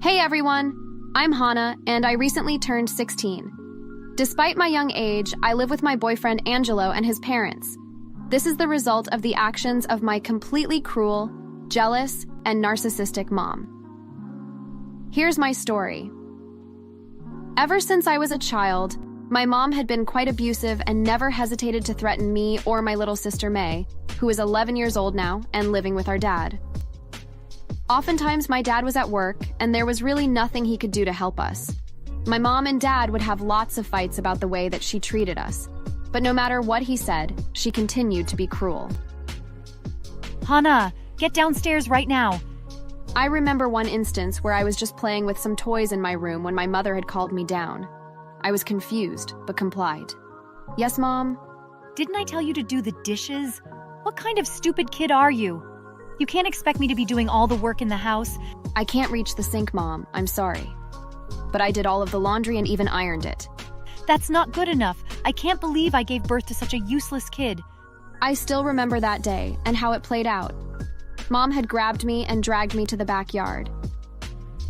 Hey everyone! I'm Hannah, and I recently turned 16. Despite my young age, I live with my boyfriend Angelo and his parents. This is the result of the actions of my completely cruel, jealous, and narcissistic mom. Here's my story. Ever since I was a child, my mom had been quite abusive and never hesitated to threaten me or my little sister May, who is 11 years old now and living with our dad. Oftentimes, my dad was at work, and there was really nothing he could do to help us. My mom and dad would have lots of fights about the way that she treated us. But no matter what he said, she continued to be cruel. Hannah, get downstairs right now. I remember one instance where I was just playing with some toys in my room when my mother had called me down. I was confused, but complied. Yes, Mom? Didn't I tell you to do the dishes? What kind of stupid kid are you? You can't expect me to be doing all the work in the house. I can't reach the sink, Mom. I'm sorry. But I did all of the laundry and even ironed it. That's not good enough. I can't believe I gave birth to such a useless kid. I still remember that day and how it played out. Mom had grabbed me and dragged me to the backyard.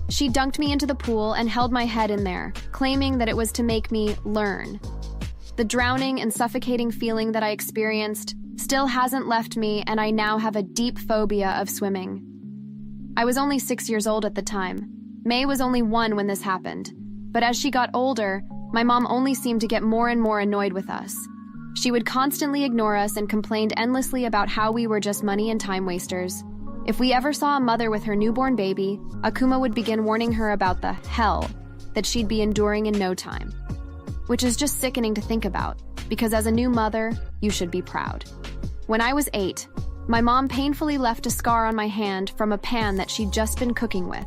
She dunked me into the pool and held my head in there, claiming that it was to make me learn. The drowning and suffocating feeling that I experienced still hasn't left me, and I now have a deep phobia of swimming. I was only 6 years old at the time. May was only 1 when this happened. But as she got older, my mom only seemed to get more and more annoyed with us. She would constantly ignore us and complained endlessly about how we were just money and time wasters. If we ever saw a mother with her newborn baby, Akuma would begin warning her about the hell that she'd be enduring in no time. Which is just sickening to think about, because as a new mother, you should be proud. When I was 8, my mom painfully left a scar on my hand from a pan that she'd just been cooking with.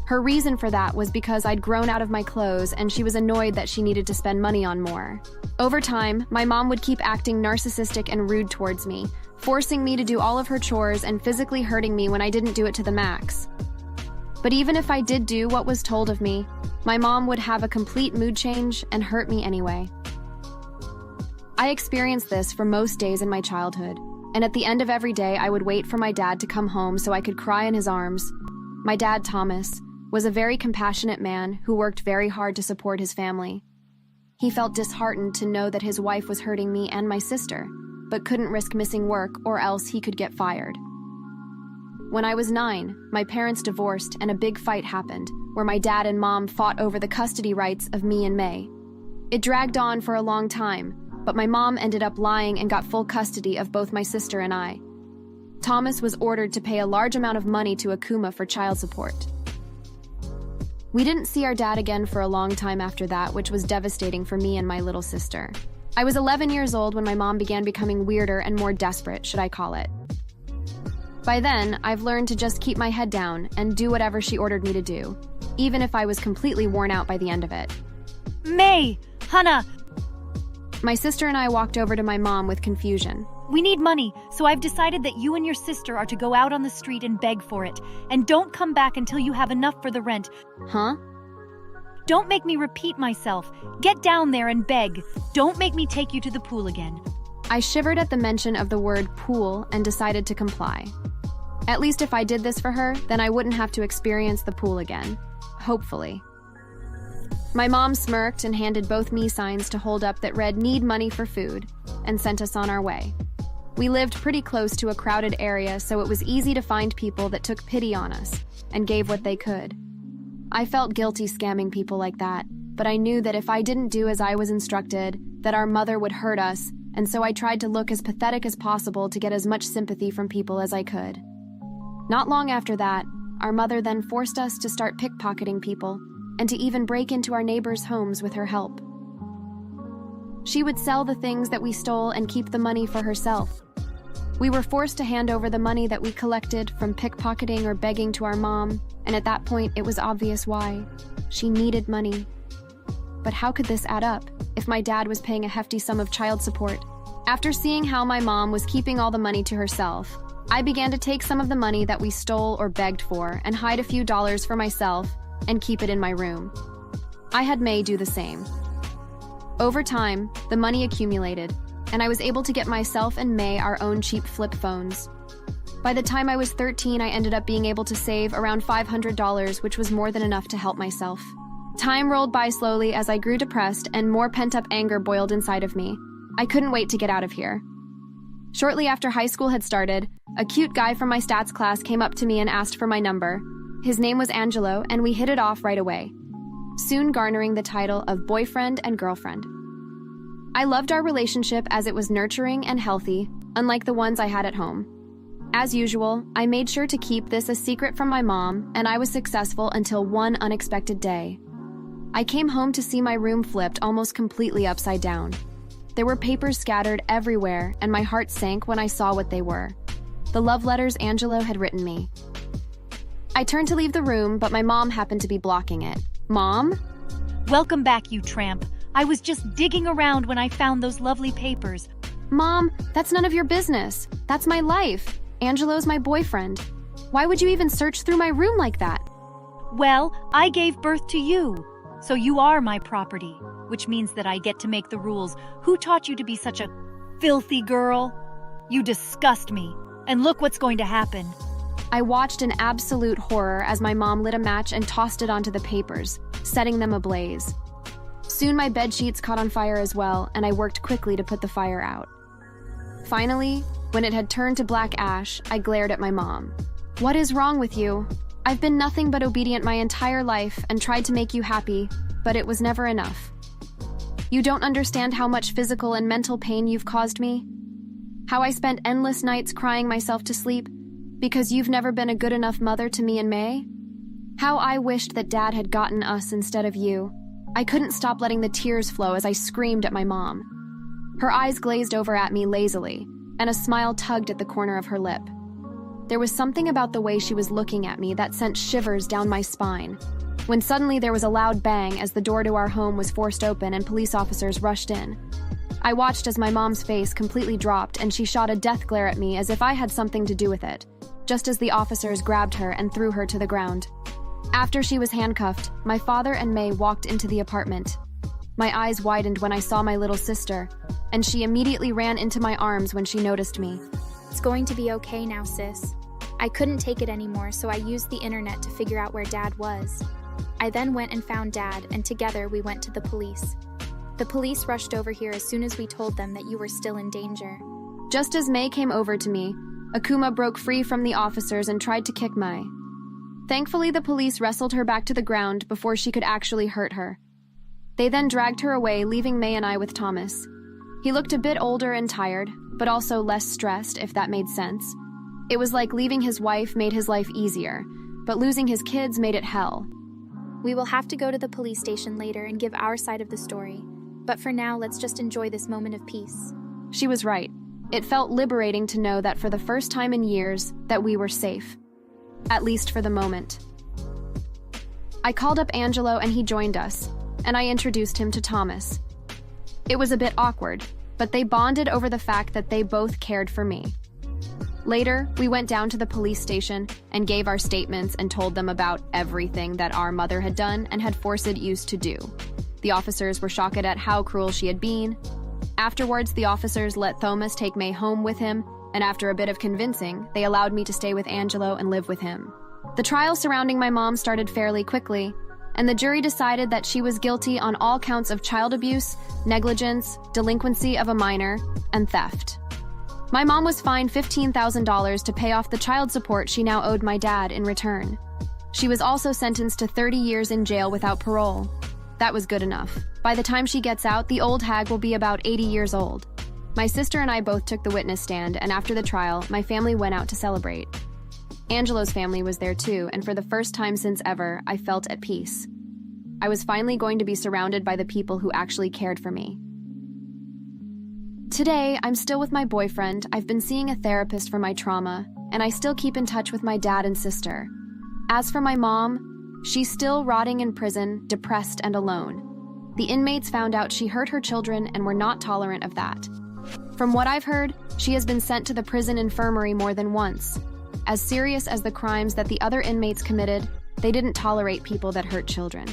Her reason for that was because I'd grown out of my clothes and she was annoyed that she needed to spend money on more. Over time, my mom would keep acting narcissistic and rude towards me, forcing me to do all of her chores and physically hurting me when I didn't do it to the max. But even if I did do what was told of me, my mom would have a complete mood change and hurt me anyway. I experienced this for most days in my childhood, and at the end of every day I would wait for my dad to come home so I could cry in his arms. My dad, Thomas, was a very compassionate man who worked very hard to support his family. He felt disheartened to know that his wife was hurting me and my sister, but couldn't risk missing work or else he could get fired. When I was 9, my parents divorced and a big fight happened, where my dad and mom fought over the custody rights of me and May. It dragged on for a long time, but my mom ended up lying and got full custody of both my sister and I. Thomas was ordered to pay a large amount of money to Akuma for child support. We didn't see our dad again for a long time after that, which was devastating for me and my little sister. I was 11 years old when my mom began becoming weirder and more desperate, should I call it. By then, I've learned to just keep my head down and do whatever she ordered me to do, even if I was completely worn out by the end of it. May! Hannah! My sister and I walked over to my mom with confusion. We need money, so I've decided that you and your sister are to go out on the street and beg for it. And don't come back until you have enough for the rent. Huh? Don't make me repeat myself. Get down there and beg. Don't make me take you to the pool again. I shivered at the mention of the word pool and decided to comply. At least if I did this for her, then I wouldn't have to experience the pool again. Hopefully. My mom smirked and handed both me signs to hold up that read "Need money for food" and sent us on our way. We lived pretty close to a crowded area, so it was easy to find people that took pity on us and gave what they could. I felt guilty scamming people like that, but I knew that if I didn't do as I was instructed, that our mother would hurt us, and so I tried to look as pathetic as possible to get as much sympathy from people as I could. Not long after that, our mother then forced us to start pickpocketing people, and to even break into our neighbors' homes with her help. She would sell the things that we stole and keep the money for herself. We were forced to hand over the money that we collected from pickpocketing or begging to our mom, and at that point it was obvious why. She needed money. But how could this add up if my dad was paying a hefty sum of child support? After seeing how my mom was keeping all the money to herself, I began to take some of the money that we stole or begged for and hide a few dollars for myself and keep it in my room. I had May do the same. Over time, the money accumulated, and I was able to get myself and May our own cheap flip phones. By the time I was 13, I ended up being able to save around $500, which was more than enough to help myself. Time rolled by slowly as I grew depressed and more pent-up anger boiled inside of me. I couldn't wait to get out of here. Shortly after high school had started, a cute guy from my stats class came up to me and asked for my number. His name was Angelo, and we hit it off right away, soon garnering the title of boyfriend and girlfriend. I loved our relationship as it was nurturing and healthy, unlike the ones I had at home. As usual, I made sure to keep this a secret from my mom, and I was successful until one unexpected day. I came home to see my room flipped almost completely upside down. There were papers scattered everywhere, and my heart sank when I saw what they were. The love letters Angelo had written me. I turned to leave the room, but my mom happened to be blocking it. Mom? Welcome back, you tramp. I was just digging around when I found those lovely papers. Mom, that's none of your business. That's my life. Angelo's my boyfriend. Why would you even search through my room like that? Well, I gave birth to you, so you are my property, which means that I get to make the rules. Who taught you to be such a filthy girl? You disgust me, and look what's going to happen. I watched in absolute horror as my mom lit a match and tossed it onto the papers, setting them ablaze. Soon my bed sheets caught on fire as well, and I worked quickly to put the fire out. Finally, when it had turned to black ash, I glared at my mom. What is wrong with you? I've been nothing but obedient my entire life and tried to make you happy, but it was never enough. You don't understand how much physical and mental pain you've caused me? How I spent endless nights crying myself to sleep because you've never been a good enough mother to me and May? How I wished that Dad had gotten us instead of you. I couldn't stop letting the tears flow as I screamed at my mom. Her eyes glazed over at me lazily, and a smile tugged at the corner of her lip. There was something about the way she was looking at me that sent shivers down my spine, when suddenly there was a loud bang as the door to our home was forced open and police officers rushed in. I watched as my mom's face completely dropped and she shot a death glare at me as if I had something to do with it, just as the officers grabbed her and threw her to the ground. After she was handcuffed, my father and May walked into the apartment. My eyes widened when I saw my little sister, and she immediately ran into my arms when she noticed me. It's going to be okay now, sis. I couldn't take it anymore, so I used the internet to figure out where Dad was. I then went and found Dad, and together we went to the police. The police rushed over here as soon as we told them that you were still in danger. Just as May came over to me, Akuma broke free from the officers and tried to kick May. Thankfully, the police wrestled her back to the ground before she could actually hurt her. They then dragged her away, leaving May and I with Thomas. He looked a bit older and tired, but also less stressed, if that made sense. It was like leaving his wife made his life easier, but losing his kids made it hell. We will have to go to the police station later and give our side of the story, but for now, let's just enjoy this moment of peace. She was right. It felt liberating to know that for the first time in years, that we were safe. At least for the moment. I called up Angelo and he joined us, and I introduced him to Thomas. It was a bit awkward, but they bonded over the fact that they both cared for me. Later, we went down to the police station and gave our statements and told them about everything that our mother had done and had forced used to do. The officers were shocked at how cruel she had been. Afterwards, the officers let Thomas take May home with him, and after a bit of convincing, they allowed me to stay with Angelo and live with him. The trial surrounding my mom started fairly quickly, and the jury decided that she was guilty on all counts of child abuse, negligence, delinquency of a minor, and theft. My mom was fined $15,000 to pay off the child support she now owed my dad in return. She was also sentenced to 30 years in jail without parole. That was good enough. By the time she gets out, the old hag will be about 80 years old. My sister and I both took the witness stand, and after the trial, my family went out to celebrate. Angelo's family was there too, and for the first time since ever, I felt at peace. I was finally going to be surrounded by the people who actually cared for me. Today, I'm still with my boyfriend. I've been seeing a therapist for my trauma, and I still keep in touch with my dad and sister. As for my mom, she's still rotting in prison, depressed and alone. The inmates found out she hurt her children and were not tolerant of that. From what I've heard, she has been sent to the prison infirmary more than once. As serious as the crimes that the other inmates committed, they didn't tolerate people that hurt children.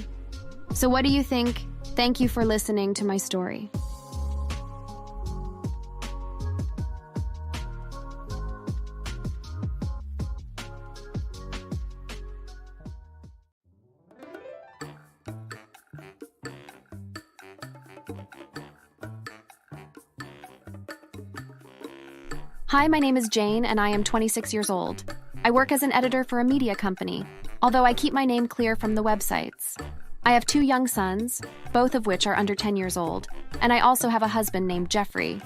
So what do you think? Thank you for listening to my story. Hi, my name is Jane, and I am 26 years old. I work as an editor for a media company, although I keep my name clear from the websites. I have 2 young sons, both of which are under 10 years old, and I also have a husband named Jeffrey.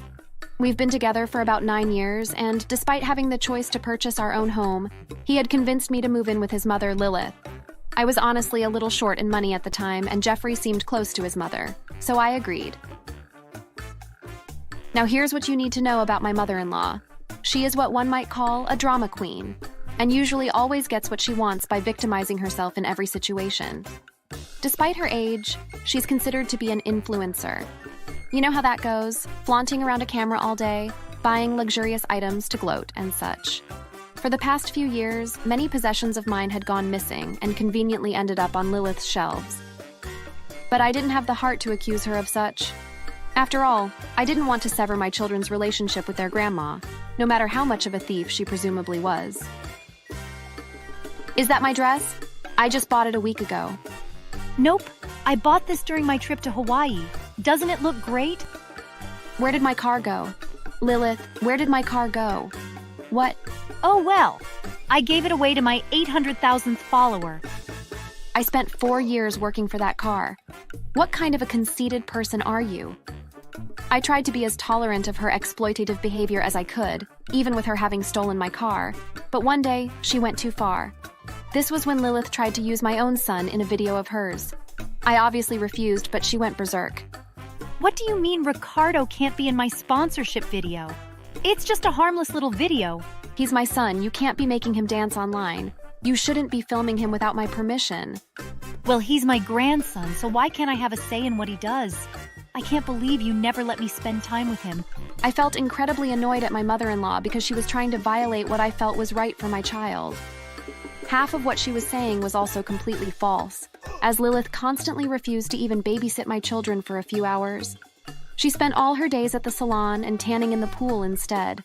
We've been together for about 9 years, and despite having the choice to purchase our own home, he had convinced me to move in with his mother, Lilith. I was honestly a little short in money at the time, and Jeffrey seemed close to his mother, so I agreed. Now here's what you need to know about my mother-in-law. She is what one might call a drama queen, and usually always gets what she wants by victimizing herself in every situation. Despite her age, she's considered to be an influencer. You know how that goes, flaunting around a camera all day, buying luxurious items to gloat and such. For the past few years, many possessions of mine had gone missing and conveniently ended up on Lilith's shelves. But I didn't have the heart to accuse her of such. After all, I didn't want to sever my children's relationship with their grandma, no matter how much of a thief she presumably was. Is that my dress? I just bought it a week ago. Nope, I bought this during my trip to Hawaii. Doesn't it look great? Where did my car go? Lilith, where did my car go? What? Oh well, I gave it away to my 800,000th follower. I spent 4 years working for that car. What kind of a conceited person are you? I tried to be as tolerant of her exploitative behavior as I could, even with her having stolen my car, but one day she went too far. This was when Lilith tried to use my own son in a video of hers. I obviously refused, but she went berserk. What do you mean Ricardo can't be in my sponsorship video? It's just a harmless little video. He's my son. You can't be making him dance online. You shouldn't be filming him without my permission. Well, he's my grandson, so why can't I have a say in what he does? I can't believe you never let me spend time with him. I felt incredibly annoyed at my mother-in-law because she was trying to violate what I felt was right for my child. Half of what she was saying was also completely false, as Lilith constantly refused to even babysit my children for a few hours. She spent all her days at the salon and tanning in the pool instead.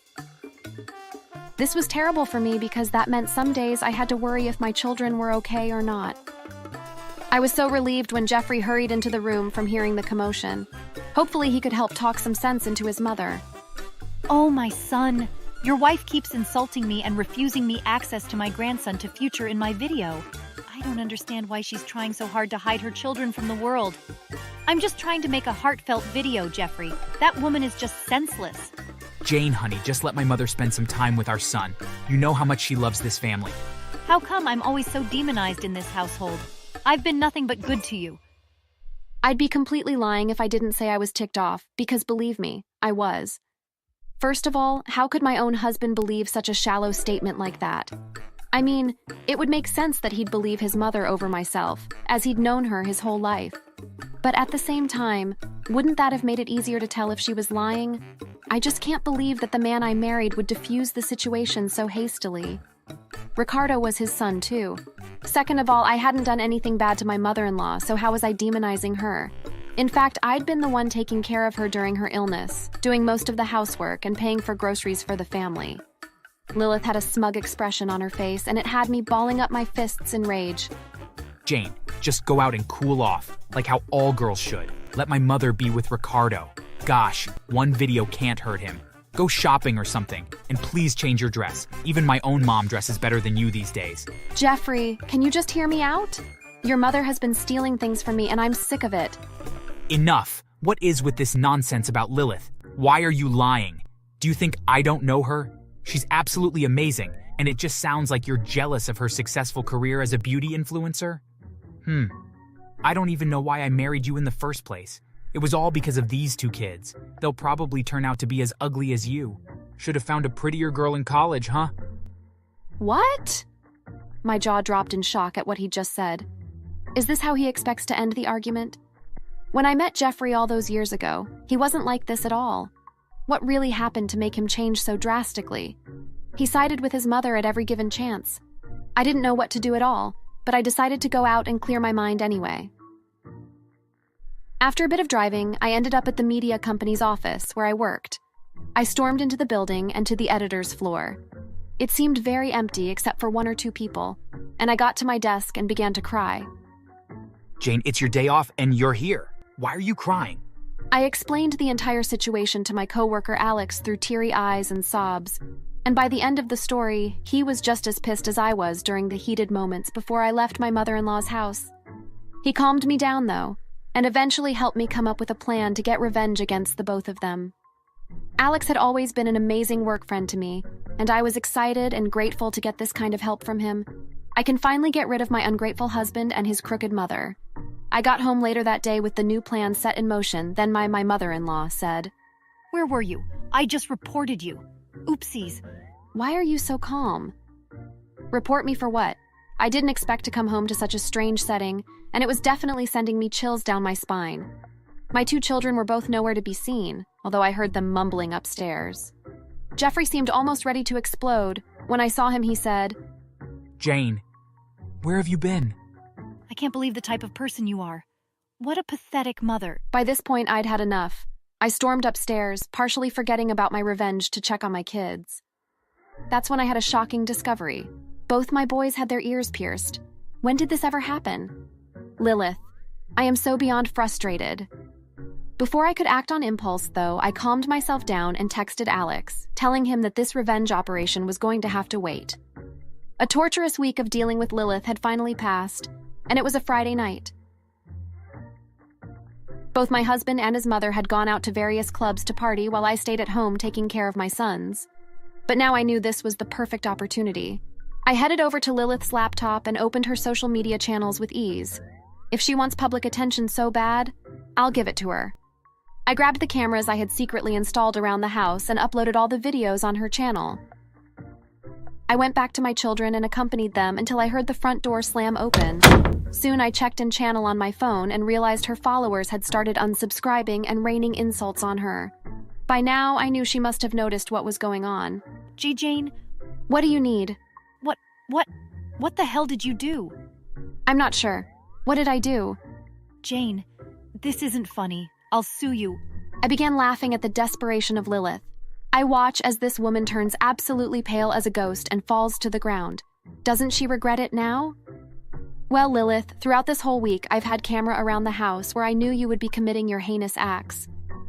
This was terrible for me because that meant some days I had to worry if my children were okay or not. I was so relieved when Jeffrey hurried into the room from hearing the commotion. Hopefully he could help talk some sense into his mother. Oh, my son. Your wife keeps insulting me and refusing me access to my grandson to feature in my video. I don't understand why she's trying so hard to hide her children from the world. I'm just trying to make a heartfelt video, Jeffrey. That woman is just senseless. Jane, honey, just let my mother spend some time with our son. You know how much she loves this family. How come I'm always so demonized in this household? I've been nothing but good to you. I'd be completely lying if I didn't say I was ticked off, because believe me, I was. First of all, how could my own husband believe such a shallow statement like that? I mean, it would make sense that he'd believe his mother over myself, as he'd known her his whole life. But at the same time, wouldn't that have made it easier to tell if she was lying? I just can't believe that the man I married would diffuse the situation so hastily. Ricardo was his son, too. Second of all, I hadn't done anything bad to my mother-in-law, so how was I demonizing her? In fact, I'd been the one taking care of her during her illness, doing most of the housework and paying for groceries for the family. Lilith had a smug expression on her face, and it had me balling up my fists in rage. Jane, just go out and cool off, like how all girls should. Let my mother be with Ricardo. Gosh, one video can't hurt him. Go shopping or something, and please change your dress. Even my own mom dresses better than you these days. Jeffrey, can you just hear me out? Your mother has been stealing things from me, and I'm sick of it. Enough! What is with this nonsense about Lilith? Why are you lying? Do you think I don't know her? She's absolutely amazing, and it just sounds like you're jealous of her successful career as a beauty influencer? I don't even know why I married you in the first place. It was all because of these 2 kids. They'll probably turn out to be as ugly as you. Should have found a prettier girl in college, huh? What? My jaw dropped in shock at what he'd just said. Is this how he expects to end the argument? When I met Jeffrey all those years ago, he wasn't like this at all. What really happened to make him change so drastically? He sided with his mother at every given chance. I didn't know what to do at all, but I decided to go out and clear my mind anyway. After a bit of driving, I ended up at the media company's office where I worked. I stormed into the building and to the editor's floor. It seemed very empty except for 1 or 2 people, and I got to my desk and began to cry. Jane, it's your day off and you're here. Why are you crying? I explained the entire situation to my coworker Alex through teary eyes and sobs, and by the end of the story, he was just as pissed as I was during the heated moments before I left my mother-in-law's house. He calmed me down, though, and eventually helped me come up with a plan to get revenge against the both of them. Alex had always been an amazing work friend to me, and I was excited and grateful to get this kind of help from him. I can finally get rid of my ungrateful husband and his crooked mother. I got home later that day with the new plan set in motion, then my mother-in-law said, Where were you? I just reported you. Oopsies. Why are you so calm? Report me for what? I didn't expect to come home to such a strange setting, and it was definitely sending me chills down my spine. My 2 children were both nowhere to be seen, although I heard them mumbling upstairs. Jeffrey seemed almost ready to explode. When I saw him, he said, Jane, where have you been? I can't believe the type of person you are. What a pathetic mother. By this point, I'd had enough. I stormed upstairs, partially forgetting about my revenge to check on my kids. That's when I had a shocking discovery. Both my boys had their ears pierced. When did this ever happen? Lilith, I am so beyond frustrated. Before I could act on impulse, though, I calmed myself down and texted Alex, telling him that this revenge operation was going to have to wait. A torturous week of dealing with Lilith had finally passed, and it was a Friday night. Both my husband and his mother had gone out to various clubs to party while I stayed at home taking care of my sons. But now I knew this was the perfect opportunity. I headed over to Lilith's laptop and opened her social media channels with ease. If she wants public attention so bad, I'll give it to her. I grabbed the cameras I had secretly installed around the house and uploaded all the videos on her channel. I went back to my children and accompanied them until I heard the front door slam open. Soon I checked in channel on my phone and realized her followers had started unsubscribing and raining insults on her. By now, I knew she must have noticed what was going on. Jane, what do you need? What the hell did you do? I'm not sure. What did I do? Jane, this isn't funny. I'll sue you. I began laughing at the desperation of Lilith. I watch as this woman turns absolutely pale as a ghost and falls to the ground. Doesn't she regret it now? Well, Lilith, throughout this whole week, I've had camera around the house where I knew you would be committing your heinous acts.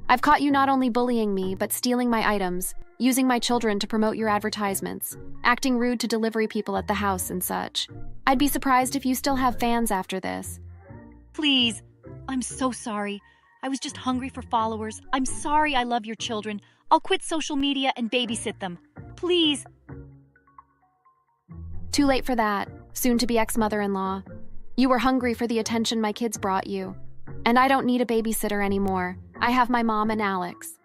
I've caught you not only bullying me, but stealing my items, using my children to promote your advertisements, acting rude to delivery people at the house and such. I'd be surprised if you still have fans after this. Please. I'm so sorry. I was just hungry for followers. I'm sorry I love your children. I'll quit social media and babysit them. Please. Too late for that, soon-to-be ex-mother-in-law. You were hungry for the attention my kids brought you. And I don't need a babysitter anymore. I have my mom and Alex.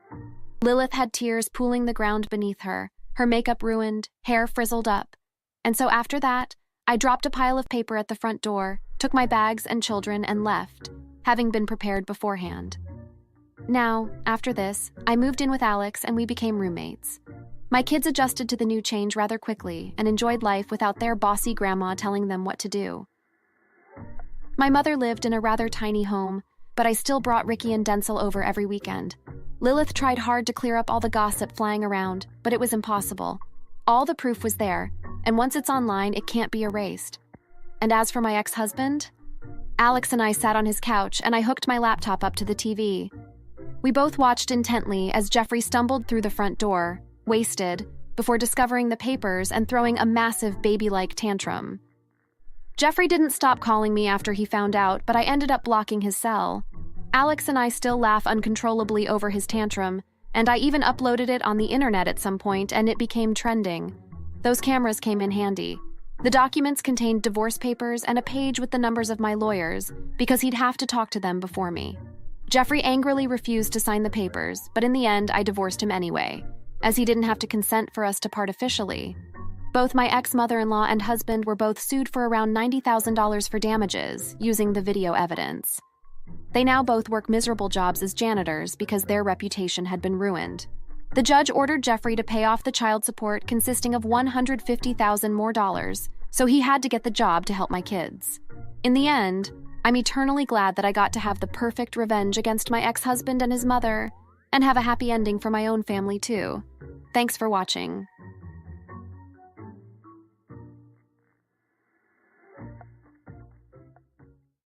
Lilith had tears pooling the ground beneath her, her makeup ruined, hair frizzled up. And so after that, I dropped a pile of paper at the front door, took my bags and children, and left, having been prepared beforehand. Now, after this, I moved in with Alex and we became roommates. My kids adjusted to the new change rather quickly and enjoyed life without their bossy grandma telling them what to do. My mother lived in a rather tiny home, but I still brought Ricky and Denzel over every weekend. Lilith tried hard to clear up all the gossip flying around, but it was impossible. All the proof was there, and once it's online, it can't be erased. And as for my ex-husband, Alex and I sat on his couch and I hooked my laptop up to the TV. We both watched intently as Jeffrey stumbled through the front door, wasted, before discovering the papers and throwing a massive baby-like tantrum. Jeffrey didn't stop calling me after he found out, but I ended up blocking his cell. Alex and I still laugh uncontrollably over his tantrum, and I even uploaded it on the internet at some point, and it became trending. Those cameras came in handy. The documents contained divorce papers and a page with the numbers of my lawyers, because he'd have to talk to them before me. Jeffrey angrily refused to sign the papers, but in the end, I divorced him anyway, as he didn't have to consent for us to part officially. Both my ex-mother-in-law and husband were both sued for around $90,000 for damages, using the video evidence. They now both work miserable jobs as janitors because their reputation had been ruined. The judge ordered Jeffrey to pay off the child support consisting of $150,000 more, so he had to get the job to help my kids. In the end, I'm eternally glad that I got to have the perfect revenge against my ex-husband and his mother, and have a happy ending for my own family too. Thanks for watching.